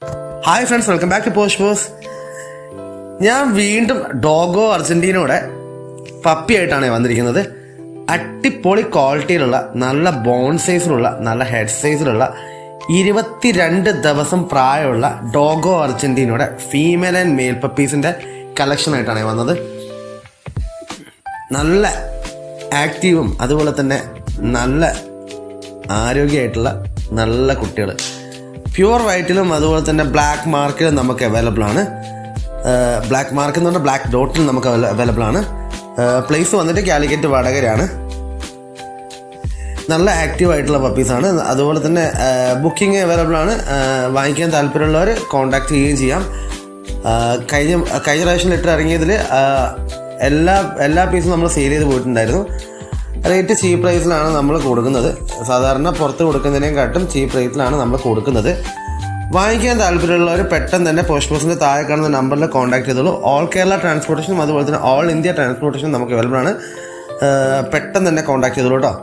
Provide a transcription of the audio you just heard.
Hi friends, welcome back to Posh Paws. ഞാൻ വീണ്ടും Dogo അർജന്റീനയുടെ പപ്പിയായിട്ടാണ് വന്നിരിക്കുന്നത്. അടിപൊളി ക്വാളിറ്റിയിലുള്ള, നല്ല ബോൺ സൈസിലുള്ള, നല്ല ഹെഡ് സൈസിലുള്ള 22 ദിവസം പ്രായമുള്ള ഡോഗോ അർജന്റീനയുടെ ഫീമെയിൽ ആൻഡ് മെയിൽ പപ്പീസിൻ്റെ കളക്ഷനായിട്ടാണ് വന്നത്. നല്ല ആക്റ്റീവും അതുപോലെ തന്നെ നല്ല ആരോഗ്യമായിട്ടുള്ള നല്ല കുട്ടികൾ. പ്യുവർ വൈറ്റിലും അതുപോലെ തന്നെ ബ്ലാക്ക് മാർക്കിലും നമുക്ക് അവൈലബിൾ ആണ്. ബ്ലാക്ക് മാർക്ക് എന്ന് പറഞ്ഞാൽ ബ്ലാക്ക് ഡോട്ടിൽ നമുക്ക് അവൈലബിൾ ആണ്. പ്ലേസ് വന്നിട്ട് കാലിക്കറ്റ് വടകരയാണ്. നല്ല ആക്റ്റീവ് ആയിട്ടുള്ള പപ്പീസാണ്. അതുപോലെ തന്നെ ബുക്കിംഗ് അവൈലബിൾ ആണ്. വാങ്ങിക്കാൻ താല്പര്യമുള്ളവർ കോൺടാക്ട് ചെയ്യുകയും ചെയ്യാം. കഴിഞ്ഞ പ്രാവശ്യം ലെറ്റർ ഇറങ്ങിയതിൽ എല്ലാ പീസും നമ്മൾ സെയിൽ ചെയ്ത് പോയിട്ടുണ്ടായിരുന്നു. റേറ്റ് ചീപ്പ് പ്രൈസിലാണ് നമ്മൾ കൊടുക്കുന്നത്. സാധാരണ പുറത്ത് കൊടുക്കുന്നതിനേക്കാട്ടും ചീപ്പ് റേറ്റിലാണ് നമ്മൾ കൊടുക്കുന്നത്. വാങ്ങിക്കാൻ താല്പര്യമുള്ളവർ പെട്ടെന്ന് തന്നെ പോസ്റ്റ് ബോക്സിൻ്റെ താഴെ കാണുന്ന നമ്പറിൽ കോൺടാക്ട് ചെയ്തോളൂ. ഓൾ കേരള ട്രാൻസ്പോർട്ടേഷനും അതുപോലെ തന്നെ ഓൾ ഇന്ത്യ ട്രാൻസ്പോർട്ടേഷനും നമുക്ക് അവൈലബിൾ ആണ്. പെട്ടെന്ന് തന്നെ കോൺടാക്ട് ചെയ്തോളൂ കേട്ടോ.